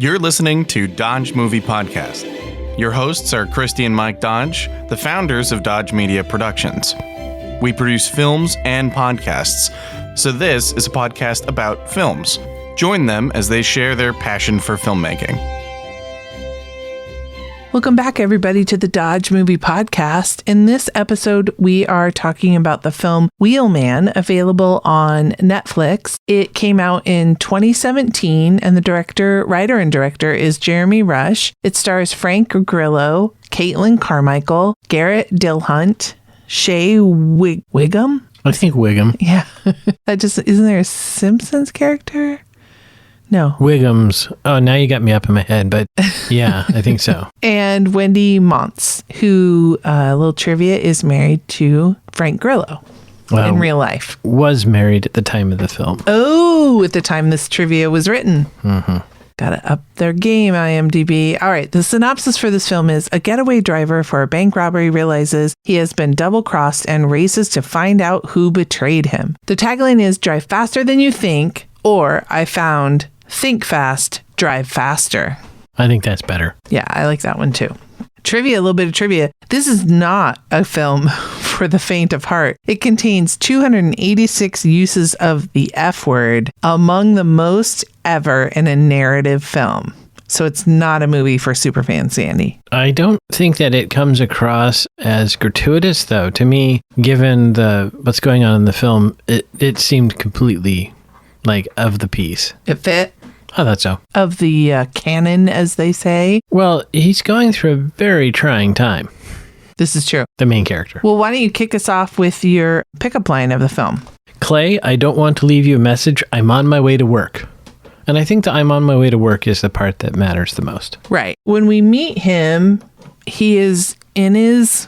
You're listening to Dodge Movie Podcast. Your hosts are Christi and Mike Dodge, the founders of Dodge Media Productions. We produce films and podcasts, so this is a podcast about films. Join them as they share their passion for filmmaking. Welcome back, everybody, to the Dodge Movie Podcast. In this episode, we are talking about the film Wheelman, available on Netflix. It came out in 2017, and the writer and director is Jeremy Rush. It stars Frank Grillo, Caitlin Carmichael, Garrett Dillahunt, Shea Whigham. I think Whigham. Yeah. Isn't there a Simpsons character? No. Whigham's. Oh, now you got me up in my head, but yeah, I think so. And Wendy Montz, who, a little trivia, is married to Frank Grillo in real life. Was married at the time of the film. Oh, at the time this trivia was written. Mm-hmm. Gotta up their game, IMDb. All right, the synopsis for this film is: a getaway driver for a bank robbery realizes he has been double-crossed and races to find out who betrayed him. The tagline is drive faster than you think, or I found think fast, drive faster. I think that's better. Yeah, I like that one too. Trivia, a little bit of trivia. This is not a film for the faint of heart. It contains 286 uses of the F word, among the most ever in a narrative film. So it's not a movie for superfans, Sandy. I don't think that it comes across as gratuitous, though. To me, given what's going on in the film, it seemed completely like of the piece. It fit? I thought so. Of the canon, as they say. Well, he's going through a very trying time. This is true. The main character. Well, why don't you kick us off with your pickup line of the film? Clay, I don't want to leave you a message. I'm on my way to work. And I think the I'm on my way to work is the part that matters the most. Right. When we meet him, he is in his...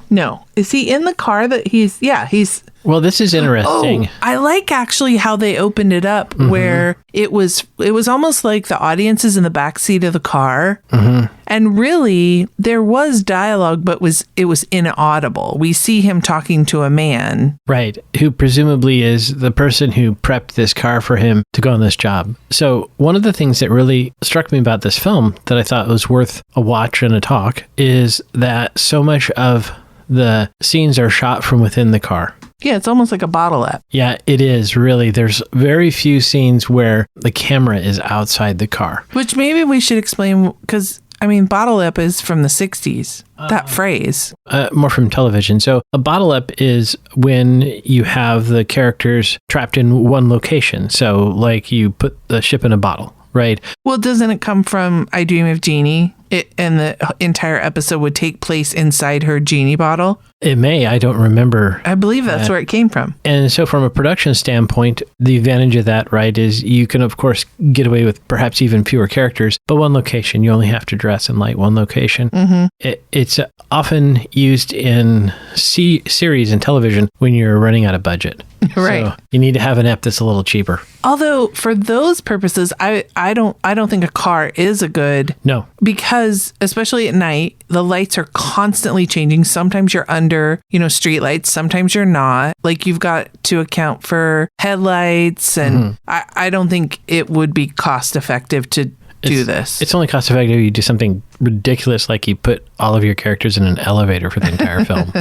No. Is he in the car that he's... Yeah, he's... Well, this is interesting. Oh, I like actually how they opened it up, where it was almost like the audience is in the backseat of the car. Mm-hmm. And really, there was dialogue, but it was inaudible. We see him talking to a man. Right, who presumably is the person who prepped this car for him to go on this job. So one of the things that really struck me about this film that I thought was worth a watch and a talk is that so much of the scenes are shot from within the car. Yeah, it's almost like a bottle up. Yeah, it is, really. There's very few scenes where the camera is outside the car. Which maybe we should explain, because, I mean, bottle up is from the 60s, that phrase. More from television. So a bottle up is when you have the characters trapped in one location. So like you put the ship in a bottle, right? Well, doesn't it come from I Dream of Jeannie? And the entire episode would take place inside her genie bottle? It may. I don't remember. I believe that's where it came from. And so from a production standpoint, the advantage of that, right, is you can, of course, get away with perhaps even fewer characters, but one location. You only have to dress and light one location. Mm-hmm. It's often used in series and television when you're running out of budget. Right. So you need to have an app that's a little cheaper. Although for those purposes, I don't think a car is a good... No. Because especially at night, the lights are constantly changing. Sometimes you're under, street lights. Sometimes you're not. Like you've got to account for headlights. And I don't think it would be cost effective to do this. It's only cost effective if you do something ridiculous like you put all of your characters in an elevator for the entire film.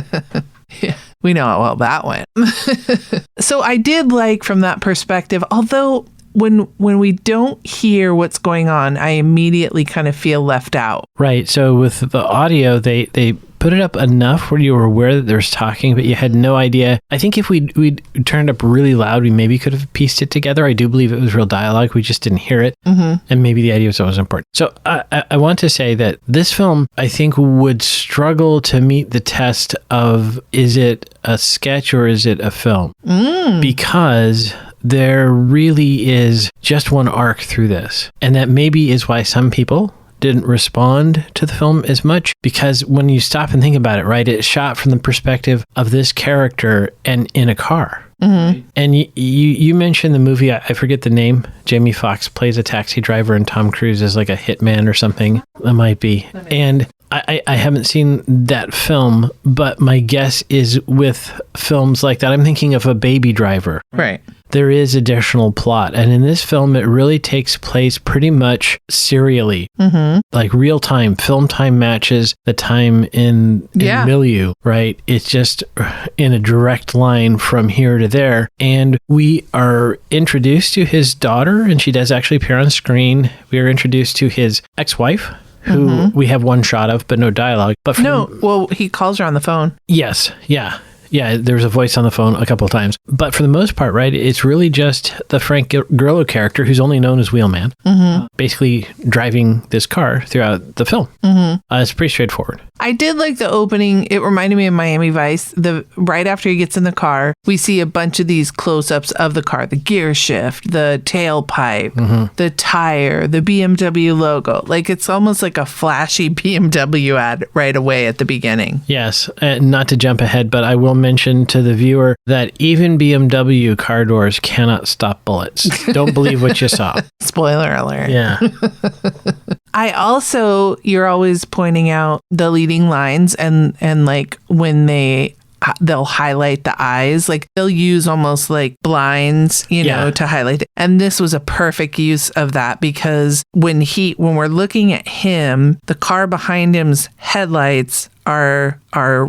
Yeah, we know how well that went. So I did like from that perspective, although when we don't hear what's going on, I immediately kind of feel left out. Right. So with the audio, they put it up enough where you were aware that there's talking, but you had no idea. I think if we'd turned up really loud, we maybe could have pieced it together. I do believe it was real dialogue. We just didn't hear it. Mm-hmm. And maybe the idea was always important. So I want to say that this film, I think, would struggle to meet the test of, is it a sketch or is it a film? Because there really is just one arc through this. And that maybe is why some people didn't respond to the film as much, because when you stop and think about it, right, it's shot from the perspective of this character and in a car. Mm-hmm. And you mentioned the movie, I forget the name. Jamie Foxx plays a taxi driver and Tom Cruise is like a hitman or something. That might be. And I haven't seen that film, but my guess is with films like that, I'm thinking of a Baby Driver. Right. there is additional plot. And in this film, it really takes place pretty much serially. Like real time, film time matches the time in milieu, right? It's just in a direct line from here to there. And we are introduced to his daughter, and she does actually appear on screen. We are introduced to his ex-wife, who we have one shot of, but no dialogue. But he calls her on the phone. Yes, yeah. Yeah, there's a voice on the phone a couple of times. But for the most part, right, it's really just the Frank Grillo character, who's only known as Wheelman, basically driving this car throughout the film. It's pretty straightforward. I did like the opening. It reminded me of Miami Vice. Right after he gets in the car, we see a bunch of these close-ups of the car, the gear shift, the tailpipe, the tire, the BMW logo. Like, it's almost like a flashy BMW ad right away at the beginning. Yes, not to jump ahead, but I will mention to the viewer that even BMW car doors cannot stop bullets. Don't believe what you saw. Spoiler alert. Yeah. You're always pointing out the leading lines and like when they'll highlight the eyes, like they'll use almost like blinds, to highlight it. And this was a perfect use of that, because when we're looking at him, the car behind him's headlights are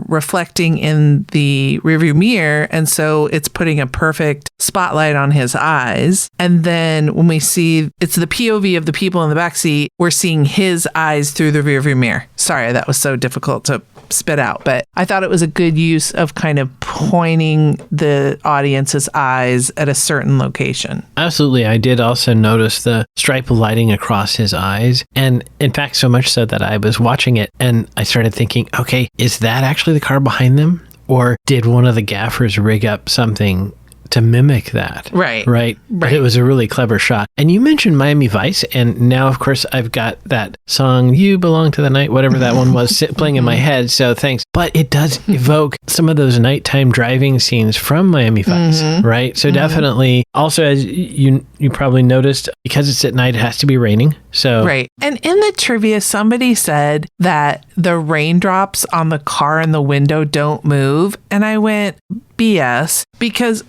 reflecting in the rearview mirror, and so it's putting a perfect spotlight on his eyes. And then when we see it's the POV of the people in the backseat, we're seeing his eyes through the rearview mirror. Sorry, that was so difficult to spit out, but I thought it was a good use of kind of pointing the audience's eyes at a certain location. Absolutely. I did also notice the stripe of lighting across his eyes. And in fact, so much so that I was watching it and I started thinking, okay, is that actually the car behind them? Or did one of the gaffers rig up something to mimic that? Right. But it was a really clever shot. And you mentioned Miami Vice, and now, of course, I've got that song, You Belong to the Night, whatever that one was, playing in my head, so thanks. But it does evoke some of those nighttime driving scenes from Miami Vice, right? So definitely, also, as you probably noticed, because it's at night, it has to be raining. So right. And in the trivia, somebody said that the raindrops on the car and the window don't move. And I went, BS, because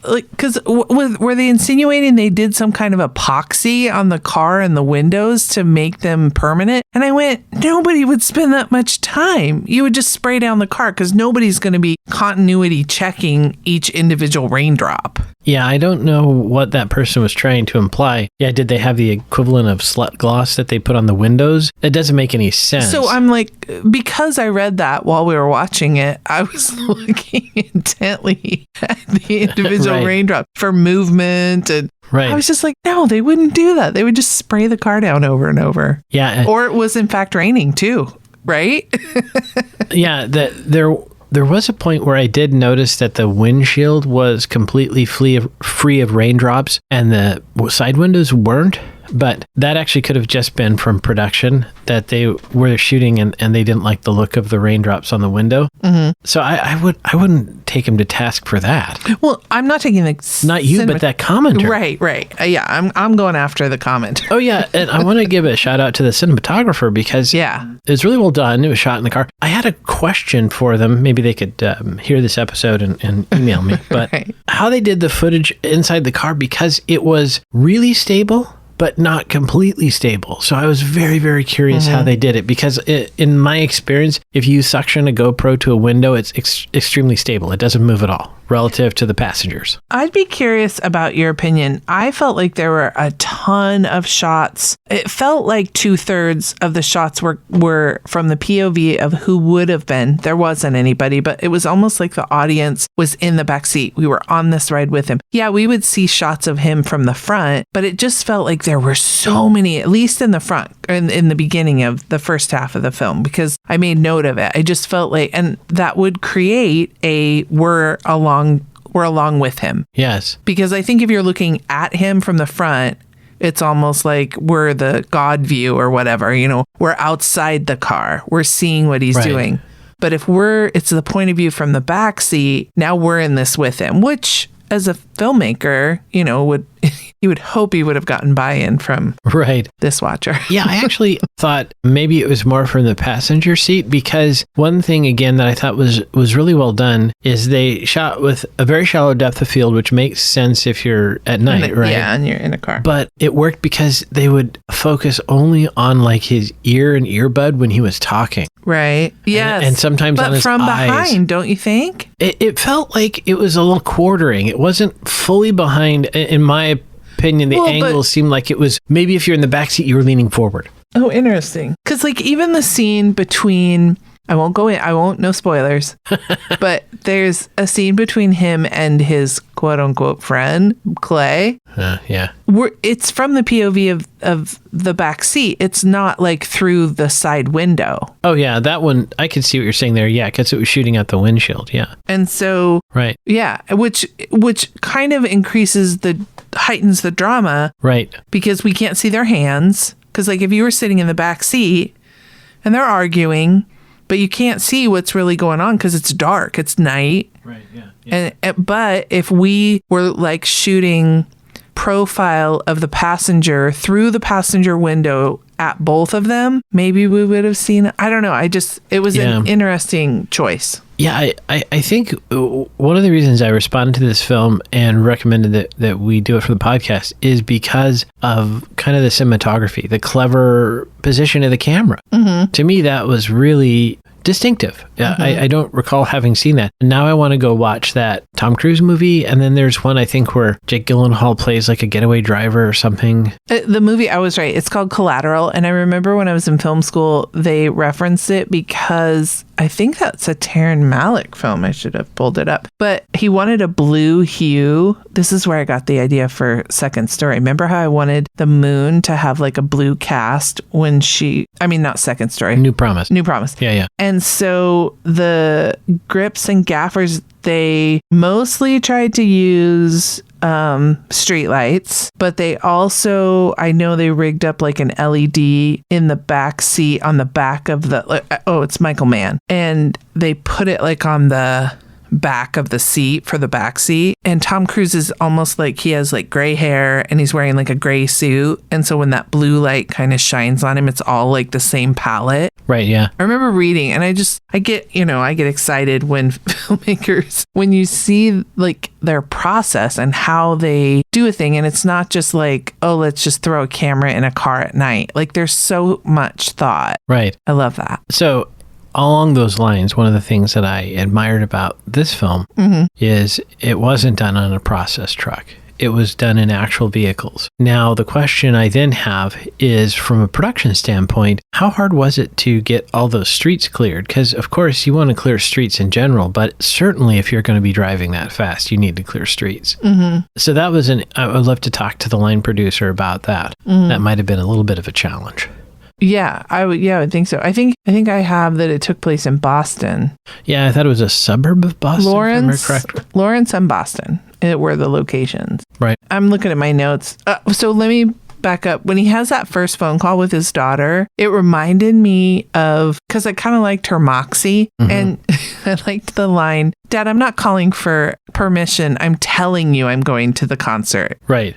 were they insinuating they did some kind of epoxy on the car and the windows to make them permanent? And I went, nobody would spend that much time. You would just spray down the car, because nobody's going to be continuity checking each individual raindrop. Yeah, I don't know what that person was trying to imply. Yeah, did they have the equivalent of slut gloss that they put on the windows? It doesn't make any sense. So I'm like, because I read that while we were watching it, I was looking intently at the individual raindrops for movement, and I was just like, no, they wouldn't do that. They would just spray the car down over and over. Yeah. Or it was in fact raining too, right? Yeah, there was a point where I did notice that the windshield was completely free of raindrops and the side windows weren't. But that actually could have just been from production, that they were shooting and they didn't like the look of the raindrops on the window. So I wouldn't take him to task for that. Well, I'm not taking the not you, but that commenter. Right. Yeah, I'm going after the comment. Oh yeah, and I want to give a shout out to the cinematographer, because it was really well done. It was shot in the car. I had a question for them. Maybe they could hear this episode and email me. But how they did the footage inside the car, because it was really stable, but not completely stable. So I was very, very curious how they did it, because in my experience, if you suction a GoPro to a window, it's extremely stable. It doesn't move at all relative to the passengers. I'd be curious about your opinion. I felt like there were a ton of shots. It felt like 2/3 of the shots were from the POV of who would have been. There wasn't anybody, but it was almost like the audience was in the back seat. We were on this ride with him. Yeah, we would see shots of him from the front, but it just felt like there were so many, at least in the front, in the beginning of the first half of the film, because I made note of it. I just felt like, and that would create we're along with him. Yes. Because I think if you're looking at him from the front, it's almost like we're the God view or whatever, we're outside the car. We're seeing what he's doing. But if it's the point of view from the back seat, now we're in this with him, which as a filmmaker, would you would hope he would have gotten buy-in from this watcher. Yeah, I actually thought maybe it was more from the passenger seat, because one thing, again, that I thought was really well done is they shot with a very shallow depth of field, which makes sense if you're at night, right? Yeah, and you're in a car. But it worked because they would focus only on like his ear and earbud when he was talking. Right. Yes. And sometimes on his from eyes. behind, don't you think? It felt like it was a little quartering. It wasn't fully behind. In my opinion, the angle seemed like it was maybe if you're in the backseat, you were leaning forward. Oh, interesting. Because like even the scene between, I won't go in, no spoilers, but there's a scene between him and his quote unquote friend, Clay. Yeah. It's from the POV of the back seat. It's not like through the side window. Oh, yeah. That one, I could see what you're saying there. Yeah, because it was shooting out the windshield. Yeah. And so, right. Yeah, which kind of heightens the drama. Right. Because we can't see their hands. Because like if you were sitting in the back seat and they're arguing, but you can't see what's really going on because it's dark. It's night. Right. Yeah. But if we were like shooting profile of the passenger through the passenger window at both of them, maybe we would have seen it. I don't know. It was an interesting choice. Yeah, I think one of the reasons I responded to this film and recommended that we do it for the podcast is because of kind of the cinematography, the clever position of the camera. Mm-hmm. To me, that was really distinctive. Mm-hmm. I don't recall having seen that. And now I want to go watch that Tom Cruise movie. And then there's one, I think, where Jake Gyllenhaal plays like a getaway driver or something. The movie, I was right. It's called Collateral. And I remember when I was in film school, they referenced it because I think that's a Taryn Malick film. I should have pulled it up. But he wanted a blue hue. This is where I got the idea for Second Story. Remember how I wanted the moon to have like a blue cast when not Second Story. New Promise. Yeah. And so the grips and gaffers, they mostly tried to use street lights, but they also, I know they rigged up like an LED in the back seat on the back of it's Michael Mann. And they put it like on the back of the seat for the back seat. And Tom Cruise is almost like he has like gray hair and he's wearing like a gray suit. And so when that blue light kind of shines on him, it's all like the same palette. Right. Yeah. I remember reading and I get excited when filmmakers, when you see like their process and how they do a thing. And it's not just like, oh, let's just throw a camera in a car at night. Like there's so much thought. Right. I love that. So along those lines, one of the things that I admired about this film is it wasn't done on a process truck. It was done in actual vehicles. Now, the question I then have is, from a production standpoint, how hard was it to get all those streets cleared? Because, of course, you want to clear streets in general, but certainly if you're going to be driving that fast, you need to clear streets. Mm-hmm. So that was I would love to talk to the line producer about that. Mm-hmm. That might have been a little bit of a challenge. Yeah, I would think so. I think I have that it took place in Boston. Yeah, I thought it was a suburb of Boston. Lawrence and Boston were the locations. Right. I'm looking at my notes. So let me back up. When he has that first phone call with his daughter, it reminded me of, because I kind of liked her moxie, and I liked the line, "Dad, I'm not calling for permission. I'm telling you I'm going to the concert." Right.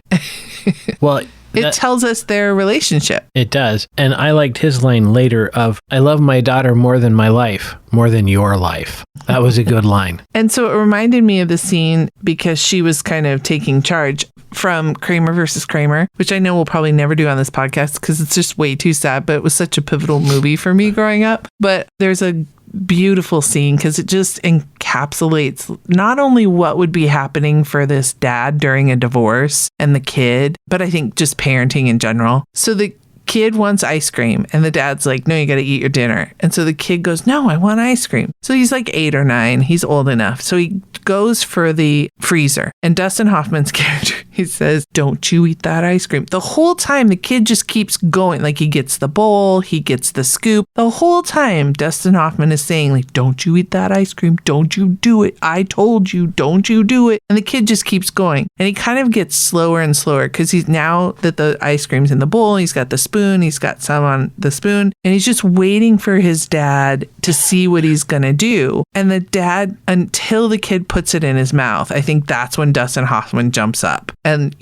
Well, it tells us their relationship. It does. And I liked his line later of, "I love my daughter more than my life, more than your life." That was a good line. And so it reminded me of the scene because she was kind of taking charge from Kramer versus Kramer, which I know we'll probably never do on this podcast because it's just way too sad, but it was such a pivotal movie for me growing up. But there's a beautiful scene because it just encapsulates not only what would be happening for this dad during a divorce and the kid, but I think just parenting in general. So the kid wants ice cream and the dad's like, "No, you got to eat your dinner." And so the kid goes, "No, I want ice cream." So he's like 8 or 9. He's old enough. So he goes for the freezer, and Dustin Hoffman's character, he says, "Don't you eat that ice cream." The whole time the kid just keeps going. Like he gets the bowl, he gets the scoop. The whole time Dustin Hoffman is saying like, "Don't you eat that ice cream. Don't you do it. I told you, don't you do it." And the kid just keeps going. And he kind of gets slower and slower because he's, now that the ice cream's in the bowl, he's got the spoon, he's got some on the spoon, and he's just waiting for his dad to see what he's going to do. And the dad, until the kid puts it in his mouth, I think that's when Dustin Hoffman jumps up. And,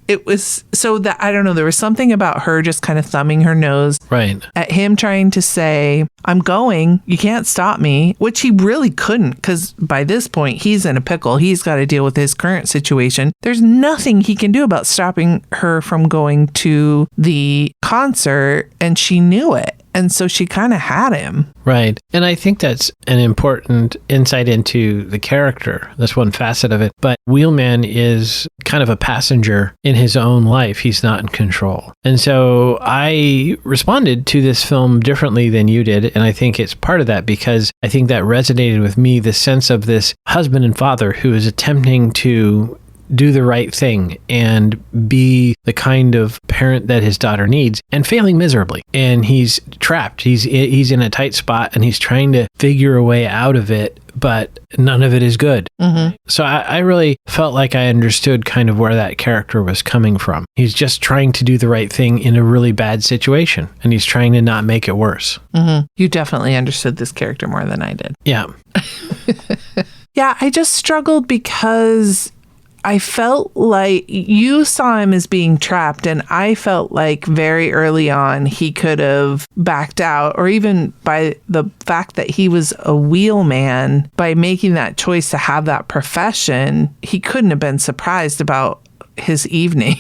it was so that, I don't know, there was something about her just kind of thumbing her nose Right. at him trying to say, I'm going, you can't stop me, which he really couldn't, because by this point, he's in a pickle. He's got to deal with his current situation. There's nothing he can do about stopping her from going to the concert, and she knew it. And so she kind of had him. Right. And I think that's an important insight into the character. That's one facet of it. But Wheelman is kind of a passenger in his own life. He's not in control. And so I responded to this film differently than you did. And I think it's part of that because I think that resonated with me, the sense of this husband and father who is attempting to do the right thing and be the kind of parent that his daughter needs and failing miserably. And he's trapped. He's in a tight spot and he's trying to figure a way out of it, but none of it is good. Mm-hmm. So I really felt like I understood kind of where that character was coming from. He's just trying to do the right thing in a really bad situation and he's trying to not make it worse. Mm-hmm. You definitely understood this character more than I did. Yeah. Yeah, I just struggled because I felt like you saw him as being trapped, and I felt like very early on he could have backed out, or even by the fact that he was a wheelman, by making that choice to have that profession, he couldn't have been surprised about his evening.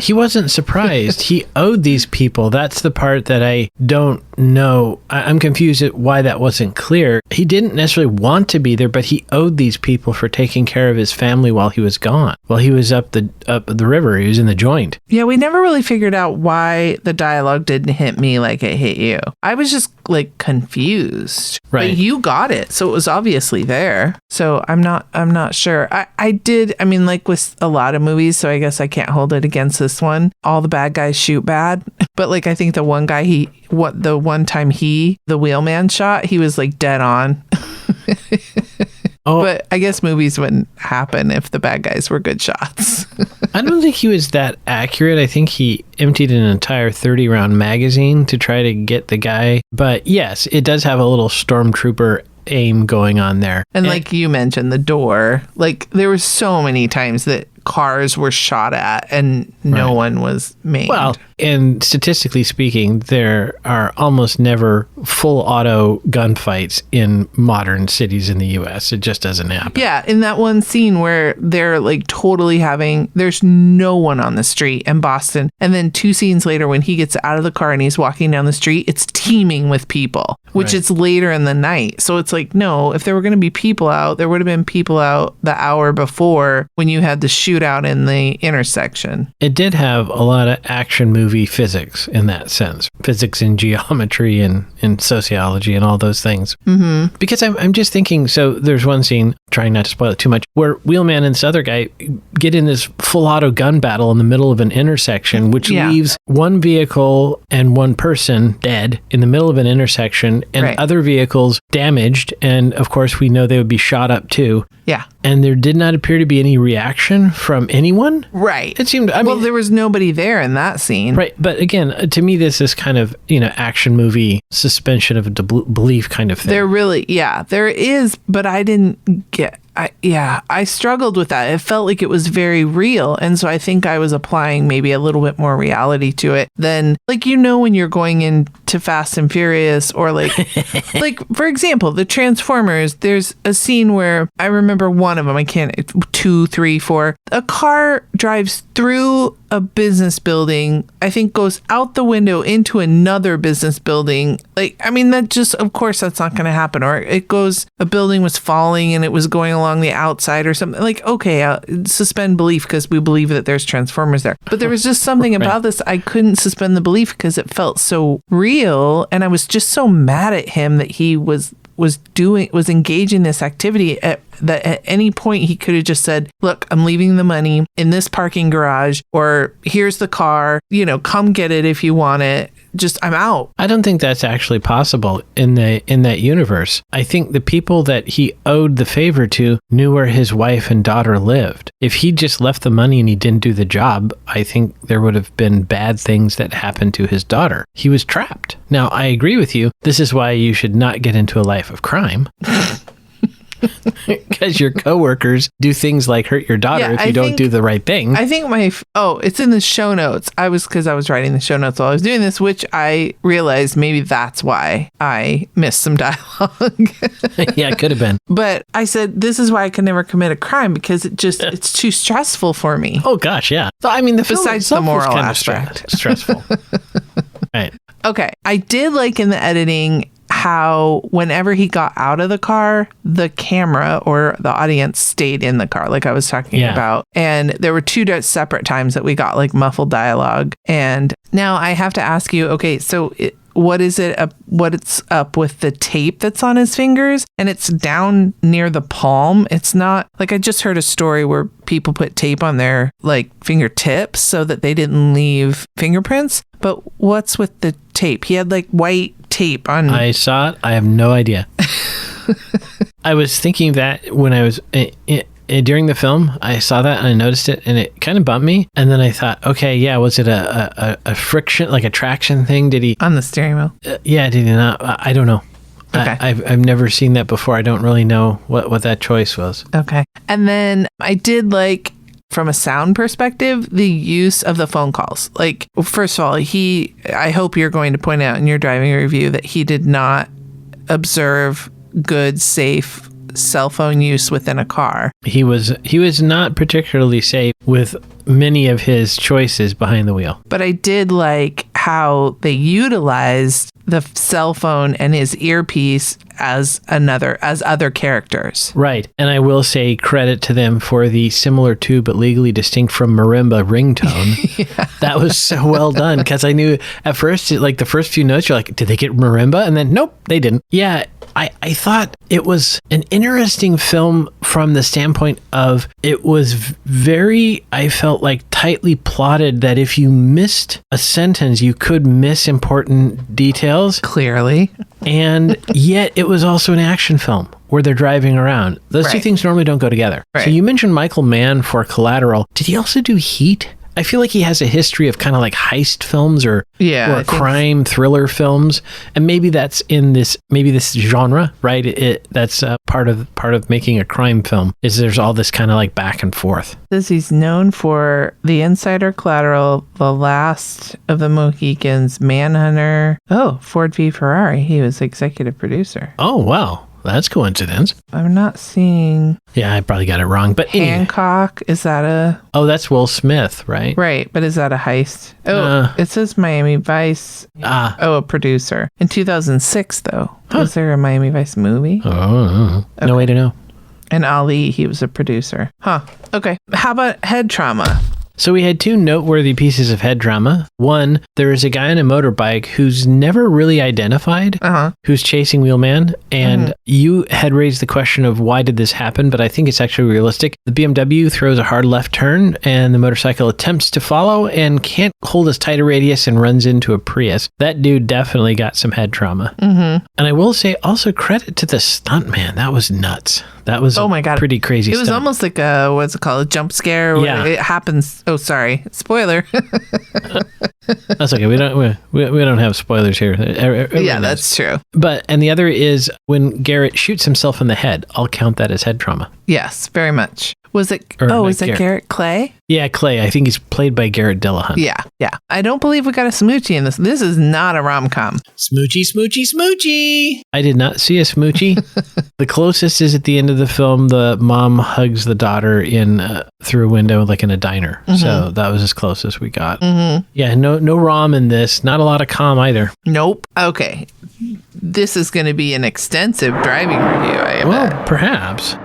He wasn't surprised. He owed these people. That's the part that I don't know. I'm confused at why that wasn't clear. He didn't necessarily want to be there, but he owed these people for taking care of his family while he was gone. While he was up the river, he was in the joint. Yeah, we never really figured out why the dialogue didn't hit me like it hit you. I was just like confused. Right. But you got it, so it was obviously there. So I'm not sure. I mean, like with a lot of movies, so I guess I can't hold it against this one. All the bad guys shoot bad, but like I think the one guy the wheelman shot, he was like dead on. Oh, but I guess movies wouldn't happen if the bad guys were good shots. I don't think he was that accurate. I think he emptied an entire 30-round magazine to try to get the guy. But yes, it does have a little stormtrooper aim going on there. And like you mentioned, the door, like there were so many times that cars were shot at and no one was maimed. Well, and statistically speaking, there are almost never full auto gunfights in modern cities in the U.S. It just doesn't happen. Yeah, in that one scene where they're like totally there's no one on the street in Boston. And then 2 scenes later, when he gets out of the car and he's walking down the street, it's teeming with people, which it's later in the night. So it's like, no, if there were going to be people out, there would have been people out the hour before when you had the shootout in the intersection. It did have a lot of action movie physics in that sense. Physics and geometry and sociology and all those things. Mm-hmm. Because I'm just thinking, so there's one scene, trying not to spoil it too much, where Wheelman and this other guy get in this full auto gun battle in the middle of an intersection, which leaves one vehicle and one person dead in the middle of an intersection and other vehicles damaged. And of course, we know they would be shot up too. Yeah. And there did not appear to be any reaction from anyone. Right. It seemed, well, there was nobody there in that scene. Right. But again, to me, this is kind of, action movie suspension of belief kind of thing. There is, but I didn't get, I struggled with that. It felt like it was very real. And so I think I was applying maybe a little bit more reality to it than like, when you're going into Fast and Furious or like, for example, the Transformers, there's a scene where I remember one of them, 2, 3, 4, a car drives through a business building, I think goes out the window into another business building. That just, of course, that's not going to happen. Or it goes, a building was falling and it was going along the outside or something. Like, okay, suspend belief because we believe that there's Transformers there. But there was just something about this. I couldn't suspend the belief because it felt so real. And I was just so mad at him that he was engaging in this activity that at any point he could have just said, look, I'm leaving the money in this parking garage, or here's the car, come get it if you want it. Just, I'm out. I don't think that's actually possible in that universe. I think the people that he owed the favor to knew where his wife and daughter lived. If he just left the money and he didn't do the job, I think there would have been bad things that happened to his daughter. He was trapped. Now, I agree with you. This is why you should not get into a life of crime. Because your coworkers do things like hurt your daughter if you don't do the right thing. I think it's in the show notes. Because I was writing the show notes while I was doing this, which I realized maybe that's why I missed some dialogue. Yeah, it could have been. But I said, this is why I can never commit a crime, because it's too stressful for me. Oh gosh, yeah. So I mean, the film besides the moral aspect, stressful. Right. Okay, I did like in the editing how whenever he got out of the car, the camera or the audience stayed in the car, like I was talking about. And there were two separate times that we got like muffled dialogue. And now I have to ask you, okay, so what's up with the tape that's on his fingers? And it's down near the palm. It's not like, I just heard a story where people put tape on their like fingertips so that they didn't leave fingerprints. But what's with the tape? He had like white tape on. I saw it. I have no idea. I was thinking that when I was during the film, I saw that and I noticed it and it kind of bumped me. And then I thought, okay, yeah, was it a friction, like a traction thing? Did he on the steering wheel? Yeah, did he not? I don't know. Okay. I've never seen that before. I don't really know what that choice was. Okay. And then I did like, from a sound perspective, the use of the phone calls. Like, first of all, I hope you're going to point out in your driving review that he did not observe good, safe cell phone use within a car. He was not particularly safe with many of his choices behind the wheel. But I did like how they utilized the cell phone and his earpiece as other characters. Right. And I will say credit to them for the similar to but legally distinct from marimba ringtone. Yeah. That was so well done, because I knew at first, like the first few notes, you're like, did they get marimba? And then nope, they didn't. Yeah. I thought it was an interesting film from the standpoint of it was very, I felt like, tightly plotted, that if you missed a sentence, you could miss important details. Clearly. And yet it was also an action film where they're driving around. Those two things normally don't go together. Right. So you mentioned Michael Mann for Collateral. Did he also do Heat? I feel like he has a history of kind of like heist films or crime thriller films, and maybe that's in this genre, right? That's part of making a crime film, is there's all this kind of like back and forth. Says he's known for The Insider, Collateral, The Last of the Mohicans, Manhunter. Oh, Ford v Ferrari. He was executive producer. Oh wow. That's coincidence. I'm not seeing... Yeah, I probably got it wrong. But Hancock, is that a... Oh, that's Will Smith, right? Right, but is that a heist? Oh, it says Miami Vice. A producer. In 2006, though. Was there a Miami Vice movie? Oh, okay. No way to know. And Ali, he was a producer. Huh. Okay. How about head trauma? So we had two noteworthy pieces of head drama. One, there is a guy on a motorbike who's never really identified, who's chasing Wheelman. And you had raised the question of why did this happen, but I think it's actually realistic. The BMW throws a hard left turn and the motorcycle attempts to follow and can't hold as tight a radius and runs into a Prius. That dude definitely got some head trauma. And I will say also credit to the stuntman. That was nuts. That was pretty crazy stuff. It was almost like what's it called? A jump scare. Yeah. It happens. Oh, sorry. Spoiler. That's okay. We don't have spoilers here. Yeah, that's true. And the other is when Garrett shoots himself in the head. I'll count that as head trauma. Yes, very much. Was it Garrett Clay? Yeah, Clay. I think he's played by Garrett Dillahunt. Yeah. I don't believe we got a smoochie in this. This is not a rom-com. Smoochy, smoochy, smoochy. I did not see a smoochie. The closest is at the end of the film, the mom hugs the daughter through a window, like in a diner. So that was as close as we got. Yeah, no rom in this. Not a lot of com either. Nope. Okay. This is going to be an extensive driving review, I bet. Well, perhaps.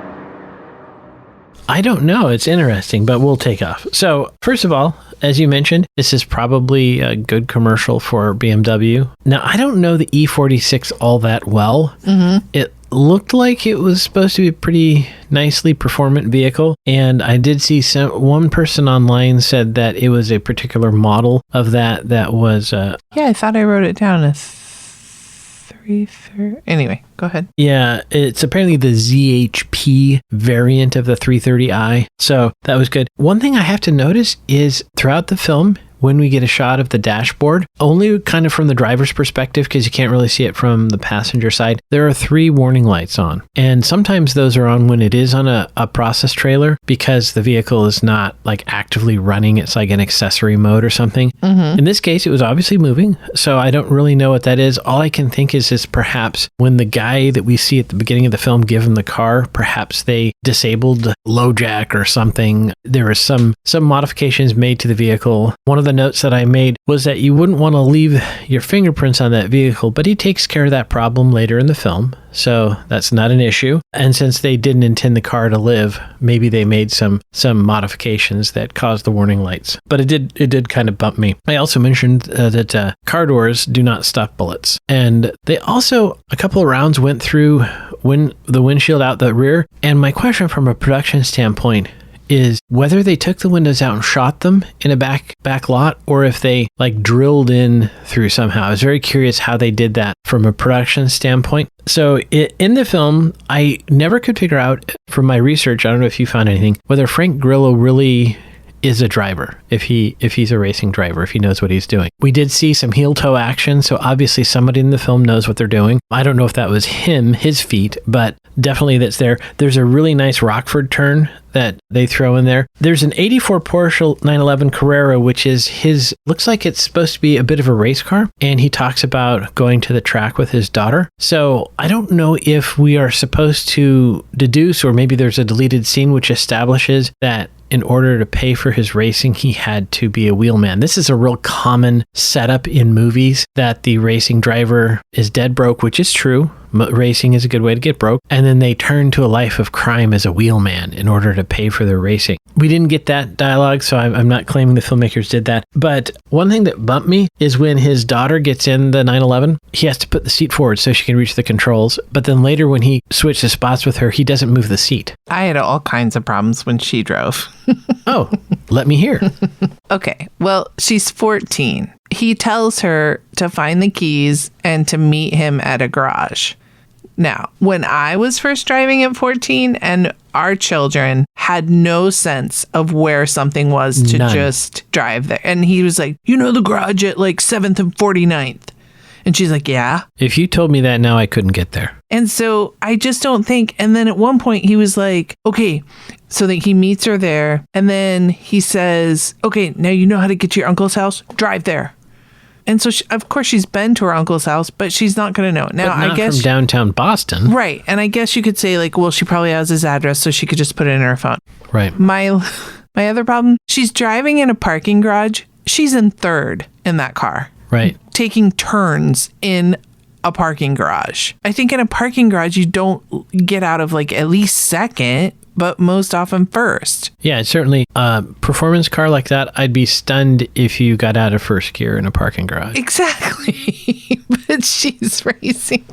I don't know. It's interesting, but we'll take off. So, first of all, as you mentioned, this is probably a good commercial for BMW. Now, I don't know the E46 all that well. It looked like it was supposed to be a pretty nicely performant vehicle, and I did see one person online said that it was a particular model of that was... Yeah, I thought I wrote it down as... Anyway, go ahead. Yeah, it's apparently the ZHP variant of the 330i. So that was good. One thing I have to notice is throughout the film, when we get a shot of the dashboard, only kind of from the driver's perspective because you can't really see it from the passenger side, there are 3 warning lights on. And sometimes those are on when it is on a process trailer because the vehicle is not like actively running. It's like an accessory mode or something. In this case, it was obviously moving. So I don't really know what that is. All I can think is perhaps when the guy that we see at the beginning of the film give him the car, perhaps they disabled low jack or something. There were some modifications made to the vehicle. One of the notes that I made was that you wouldn't want to leave your fingerprints on that vehicle, but he takes care of that problem later in the film. So that's not an issue. And since they didn't intend the car to live, maybe they made some modifications that caused the warning lights. But it did kind of bump me. I also mentioned that car doors do not stop bullets. And they also, a couple of rounds went through the windshield out the rear. And my question from a production standpoint is whether they took the windows out and shot them in a back lot or if they like drilled in through somehow. I was very curious how they did that from a production standpoint. So in the film, I never could figure out from my research, I don't know if you found anything, whether Frank Grillo really is a driver, if he's a racing driver, if he knows what he's doing. We did see some heel toe action, so obviously somebody in the film knows what they're doing. I don't know if that was his feet, but definitely that's there. There's a really nice Rockford turn that they throw in there. There's an 84 Porsche 911 Carrera, which is looks like it's supposed to be a bit of a race car, and he talks about going to the track with his daughter. So I don't know if we are supposed to deduce, or maybe there's a deleted scene which establishes that in order to pay for his racing, he had to be a wheelman. This is a real common setup in movies that the racing driver is dead broke, which is true. Racing is a good way to get broke. And then they turn to a life of crime as a wheelman in order to pay for their racing. We didn't get that dialogue, so I'm not claiming the filmmakers did that. But one thing that bumped me is when his daughter gets in the 911, he has to put the seat forward so she can reach the controls. But then later when he switches spots with her, he doesn't move the seat. I had all kinds of problems when she drove. Oh, let me hear. Okay, well, she's 14. He tells her to find the keys and to meet him at a garage. Now, when I was first driving at 14 and our children had no sense of where something was to just drive there. And he was like, the garage at like 7th and 49th. And she's like, yeah. If you told me that now, I couldn't get there. And so I just don't think. And then at one point he was like, okay, so that he meets her there. And then he says, okay, now you know how to get to your uncle's house? Drive there. And so, of course, she's been to her uncle's house, but she's not going to know. Now, but not I guess from downtown Boston. Right. And I guess you could say, like, well, she probably has his address, so she could just put it in her phone. Right. My other problem, she's driving in a parking garage. She's in third in that car. Right. Taking turns in a parking garage. I think in a parking garage, you don't get out of, like, at least second, but most often first. Yeah, certainly. A performance car like that, I'd be stunned if you got out of first gear in a parking garage. Exactly. But she's racing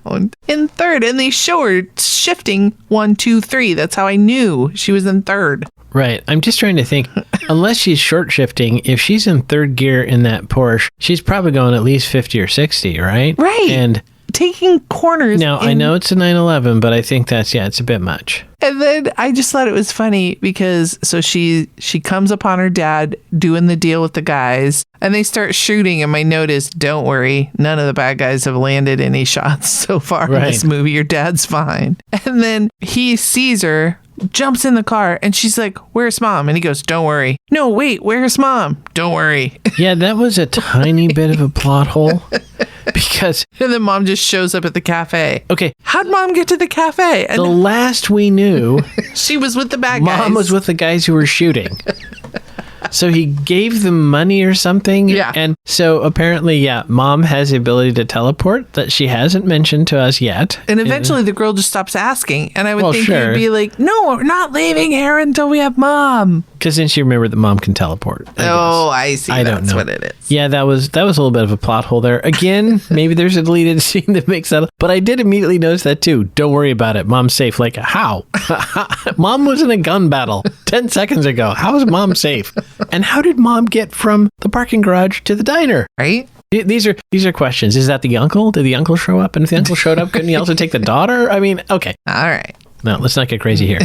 around in third, and they show her shifting 1, 2, 3. That's how I knew she was in third. Right. I'm just trying to think, unless she's short shifting, if she's in third gear in that Porsche, she's probably going at least 50 or 60, right? Right. And taking corners. Now, I know it's a 911, but I think it's a bit much. And then I just thought it was funny because so she comes upon her dad doing the deal with the guys and they start shooting. And my note is, don't worry, none of the bad guys have landed any shots so far in this movie. Your dad's fine. And then he sees her, jumps in the car, and she's like, where's mom? And he goes, don't worry. No, wait, where's mom? Don't worry. Yeah, that was a tiny bit of a plot hole. Because... And then mom just shows up at the cafe. Okay. How'd mom get to the cafe? And the last we knew... she was with the bad guys. Mom was with the guys who were shooting. So he gave them money or something. Yeah. And so apparently, mom has the ability to teleport that she hasn't mentioned to us yet. And eventually the girl just stops asking. And I would think you'd be like, no, we're not leaving here until we have mom. Because then she remembered that mom can teleport. I see. That's what it is. Yeah, that was a little bit of a plot hole there. Again, maybe there's a deleted scene that makes that up. But I did immediately notice that too. Don't worry about it. Mom's safe. Like, how? Mom was in a gun battle 10 seconds ago. How is mom safe? And how did mom get from the parking garage to the diner? Right? These are questions. Is that the uncle? Did the uncle show up? And if the uncle showed up, couldn't he also take the daughter? I mean, okay. All right. No, let's not get crazy here.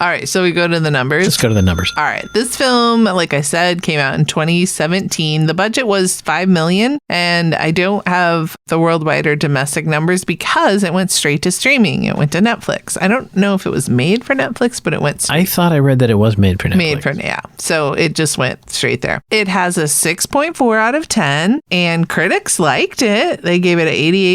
All right, so we go to the numbers. Let's go to the numbers. All right, this film, like I said, came out in 2017. The budget was $5 million, and I don't have the worldwide or domestic numbers because it went straight to streaming. It went to Netflix. I don't know if it was made for Netflix, but it went straight. I thought I read that it was made for Netflix. Yeah. So it just went straight there. It has a 6.4 out of 10, and critics liked it. They gave it an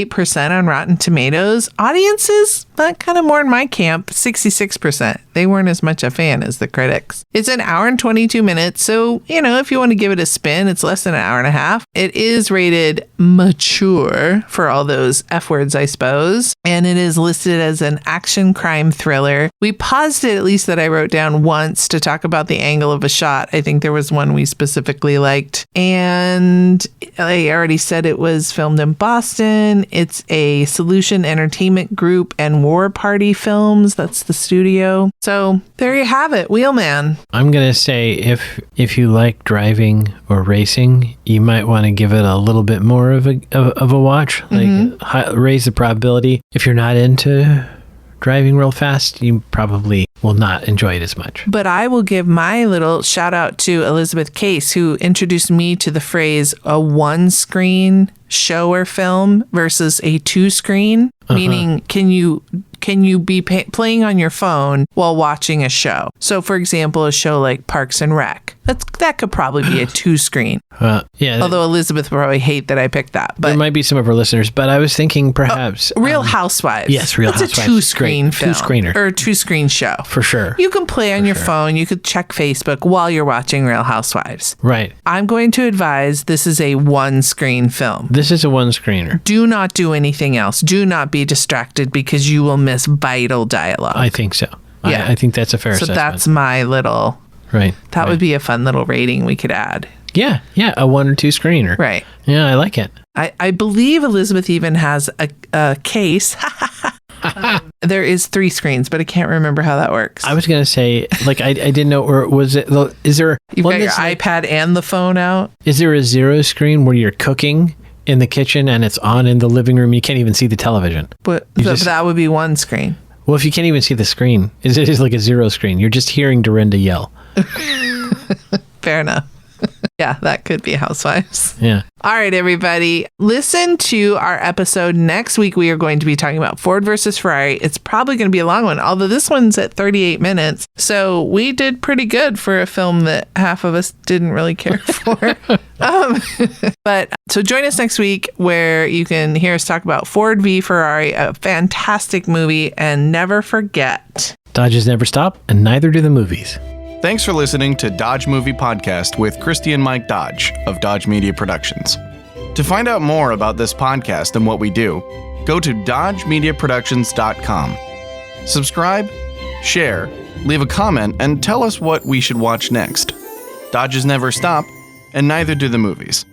88% on Rotten Tomatoes. Audiences, kind of more in my camp, 66%. They weren't as much a fan as the critics. It's an hour and 22 minutes. So, if you want to give it a spin, it's less than an hour and a half. It is rated mature for all those F words, I suppose. And it is listed as an action crime thriller. We paused it, at least that I wrote down once, to talk about the angle of a shot. I think there was one we specifically liked. And I already said it was filmed in Boston. It's a Solution Entertainment Group and War Party Films. That's the studio. So there you have it, Wheelman. I'm going to say if you like driving or racing, you might want to give it a little bit more of a watch. Like raise the probability. If you're not into driving real fast, you probably will not enjoy it as much. But I will give my little shout out to Elizabeth Case, who introduced me to the phrase a one-screen show or film versus a two-screen, meaning can you be playing on your phone while watching a show? So, for example, a show like Parks and Rec. That could probably be a two-screen. Yeah. Although Elizabeth would probably hate that I picked that. But there might be some of our listeners, but I was thinking perhaps... Real Housewives. Yes, Real Housewives. It's a two-screen film. Two-screener. Or a two-screen show. For sure. You can play on your phone. You could check Facebook while you're watching Real Housewives. Right. I'm going to advise this is a one-screen film. This is a one-screener. Do not do anything else. Do not be distracted because you will miss vital dialogue. I think so. Yeah. I think that's a fair assessment. So that's my little... Right. That would be a fun little rating we could add. Yeah. A 1 or 2 screener. Right. Yeah, I like it. I believe Elizabeth even has a case. There is 3 screens, but I can't remember how that works. I was going to say, like, I didn't know, or was it, is there... You've got your iPad and the phone out? Is there a 0 screen where you're cooking in the kitchen and it's on in the living room? You can't even see the television. But that would be 1 screen. Well, if you can't even see the screen, it is like a 0 screen. You're just hearing Dorinda yell. Fair enough. Yeah, that could be Housewives. Yeah. All right, everybody. Listen to our episode next week. We are going to be talking about Ford versus Ferrari. It's probably going to be a long one, although this one's at 38 minutes. So we did pretty good for a film that half of us didn't really care for. But so join us next week where you can hear us talk about Ford v Ferrari, a fantastic movie. And never forget, Dodges never stop, and neither do the movies. Thanks for listening to Dodge Movie Podcast with Christi and Mike Dodge of Dodge Media Productions. To find out more about this podcast and what we do, go to dodgemediaproductions.com. Subscribe, share, leave a comment, and tell us what we should watch next. Dodges never stop, and neither do the movies.